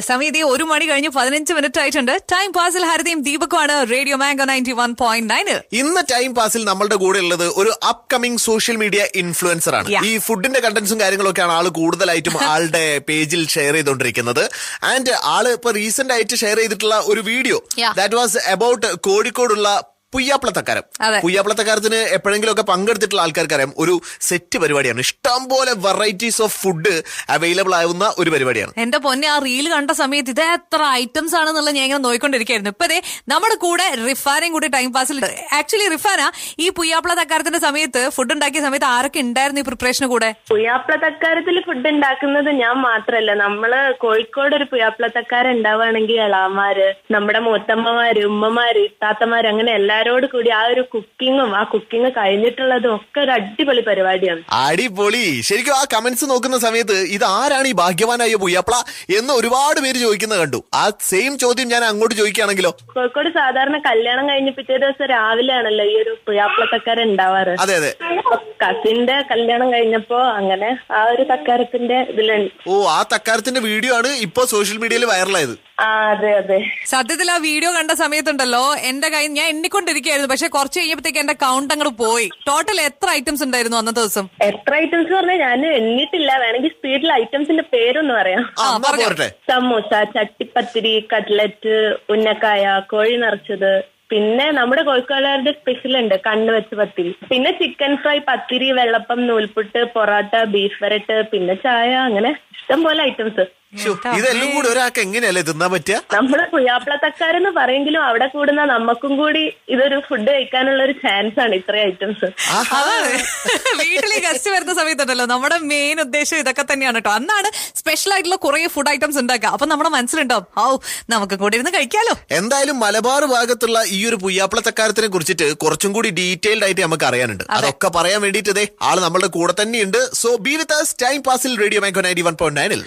സമയത്ത് 1 മണി കഴിഞ്ഞ് 15 മിനിറ്റ് ആയിട്ടുണ്ട്. ടൈം പാസിൽ ഹരിതയും ദീപക്കുമാണ് റേഡിയോ മാംഗോ 91.9. ഇന്ന് ടൈം പാസിൽ നമ്മളുടെ കൂടെ ഉള്ളത് ഒരു അപ്കമിംഗ് സോഷ്യൽ മീഡിയ ഇൻഫ്ലുവൻസർ ആണ്. ഈ ഫുഡിന്റെ കണ്ടന്റ്സും കാര്യങ്ങളൊക്കെയാണ് ആള് കൂടുതലായിട്ടും ആളുടെ പേജിൽ ഷെയർ ചെയ്തുകൊണ്ടിരിക്കുന്നത്. ആൻഡ് ആള് ഇപ്പൊ റീസെന്റ് ആയിട്ട് ഷെയർ ചെയ്തിട്ടുള്ള ഒരു വീഡിയോ ദാറ്റ് വാസ് അബൌട്ട് കോഴിക്കോടുള്ള പുയ്യാപ്ലത്തക്കാരം. പുയ്യാപ്ലത്തക്കാരത്തിന് എപ്പോഴെങ്കിലും ഒക്കെ പങ്കെടുത്തിട്ടുള്ള ആൾക്കാർക്കറിയാം, ഒരു സെറ്റ് പരിപാടിയാണ്. ഇഷ്ടംപോലെ വെറൈറ്റീസ് ഓഫ് ഫുഡ് അവൈലബിൾ ആവുന്ന ഒരു പരിപാടിയാണ്. എന്റെ പൊന്നെ, ആ റീൽ കണ്ട സമയത്ത് ഇത് എത്ര ഐറ്റംസ് ആണെന്നുള്ള ഞാൻ ഇങ്ങനെ നോക്കിക്കൊണ്ടിരിക്കുകയായിരുന്നു. ഇപ്പൊ നമ്മുടെ കൂടെ റിഫാനയും കൂടി ടൈം പാസിൽ. ആക്ച്വലി റിഫാന, ഈ പുയ്യാപ്ലത്തക്കാരത്തിന്റെ സമയത്ത് ഫുഡ് ഉണ്ടാക്കിയ സമയത്ത് ആരൊക്കെ ഉണ്ടായിരുന്നു ഈ പ്രിപ്പറേഷന് കൂടെ? പുയ്യാപ്ലത്തക്കാരത്തിൽ ഫുഡ് ഉണ്ടാക്കുന്നത് ഞാൻ മാത്രല്ല. നമ്മള് കോഴിക്കോട് ഒരു പുയ്യാപ്ലത്തക്കാരൻ ഉണ്ടാവുകയാണെങ്കിൽ എളാമാര്, നമ്മുടെ മൂത്തമ്മമാര്, ഉമ്മമാര്, താത്തമാര്, അങ്ങനെ എല്ലാരോട് കൂടി ആ ഒരു കുക്കിങ്ങും ആ കുക്കിംഗ് കഴിഞ്ഞിട്ടുള്ളതും ഒക്കെ ഒരു അടിപൊളി പരിപാടിയാണ്. അടിപൊളി. ശരിക്കും ആ കമന്റ്സ് നോക്കുന്ന സമയത്ത് ഇത് ആരാണ് ഈ ഭാഗ്യവാനായ പുയ്യാപ്ല എന്ന് ഒരുപാട് പേര് ചോദിക്കുന്നത് കണ്ടു. ആ സെയിം ചോദ്യം ഞാൻ അങ്ങോട്ട് ചോദിക്കുകയാണെങ്കിലോ? കോഴിക്കോട് സാധാരണ കല്യാണം കഴിഞ്ഞ് പിറ്റേ ദിവസം രാവിലെ ആണല്ലോ ഈ ഒരു പുയ്യാപ്ലത്തക്കാരൻ ഉണ്ടാവാറ്. അതെ അതെ. കസിന്റെ കല്യാണം കഴിഞ്ഞപ്പോ അങ്ങനെ ആ ഒരു തക്കാരത്തിന്റെ ഇതിലുണ്ട്. ഓ, ആ തക്കാരത്തിന്റെ വീഡിയോ ആണ് ഇപ്പൊ സോഷ്യൽ മീഡിയയിൽ വൈറലായത്. അതെ അതെ. സത്യത്തിൽ ആ വീഡിയോ കണ്ട സമയത്തുണ്ടല്ലോ, എന്റെ കൈ ഞാൻ എണ്ണിക്കൊണ്ടിരിക്കുകയായിരുന്നു. പക്ഷെ കുറച്ച് കഴിഞ്ഞപ്പോഴത്തേക്ക് എന്റെ കൗണ്ട് അങ്ങോട്ട് പോയി. ടോട്ടൽ എത്ര ഐറ്റംസ് ഉണ്ടായിരുന്നു അന്നത്തെ ദിവസം? എത്ര ഐറ്റംസ് പറഞ്ഞാൽ ഞാൻ എണ്ണിട്ടില്ല. വേണമെങ്കിൽ സ്പീഡിൽ ഐറ്റംസിന്റെ പേരൊന്ന് പറയാം. സമൂസ, ചട്ടിപ്പത്തിരി, കട്ട്ലറ്റ്, ഉന്നക്കായ, കോഴി നിറച്ചത്, പിന്നെ നമ്മുടെ കോഴിക്കോടുകാരുടെ സ്പെഷ്യൽ ഉണ്ട് കണ്ണ് വെച്ച് പത്തിരി, പിന്നെ ചിക്കൻ ഫ്രൈ, പത്തിരി, വെള്ളപ്പം, നൂൽപുട്ട്, പൊറോട്ട, ബീഫ് വരട്ട്, പിന്നെ ചായ, അങ്ങനെ ഇഷ്ടംപോലെ ഐറ്റംസ്. ഇതെല്ലാം കൂടി ഒരാൾക്ക് എങ്ങനെയല്ലേ തിന്നാൻ പറ്റുക? നമ്മള് പുയ്യാപ്ലത്തക്കാരെന്ന് പറയെങ്കിലും അവിടെ കൂടുന്ന നമുക്കും കൂടി ഇതൊരു ഫുഡ് കഴിക്കാനുള്ള ഒരു ചാൻസ് ആണ് ഇത്രയും ഐറ്റംസ്. വീട്ടിലെ ഗസ്റ്റ് വരുന്ന സമയത്തുണ്ടല്ലോ നമ്മുടെ മെയിൻ ഉദ്ദേശം ഇതൊക്കെ തന്നെയാണ് കേട്ടോ. അന്നാണ് സ്പെഷ്യൽ ആയിട്ടുള്ള കുറെ ഫുഡ് ഐറ്റംസ് ഉണ്ടാക്കുക. അപ്പൊ നമ്മുടെ മനസ്സിലുണ്ടാവും, നമുക്ക് കൂടി ഇരുന്ന് കഴിക്കാലോ. എന്തായാലും മലബാർ ഭാഗത്തുള്ള ഈ ഒരു പുയ്യാപ്ലത്തക്കാരത്തിനെ കുറിച്ചിട്ട് കുറച്ചും കൂടി ഡീറ്റെയിൽഡ് ആയിട്ട് നമുക്ക് അറിയാനുണ്ട്. അതൊക്കെ പറയാൻ വേണ്ടിയിട്ട് ആള് നമ്മളുടെ കൂടെ തന്നെയുണ്ട്. So be with us. Time പാസിൽ റേഡിയോ മാംഗോ 91.9.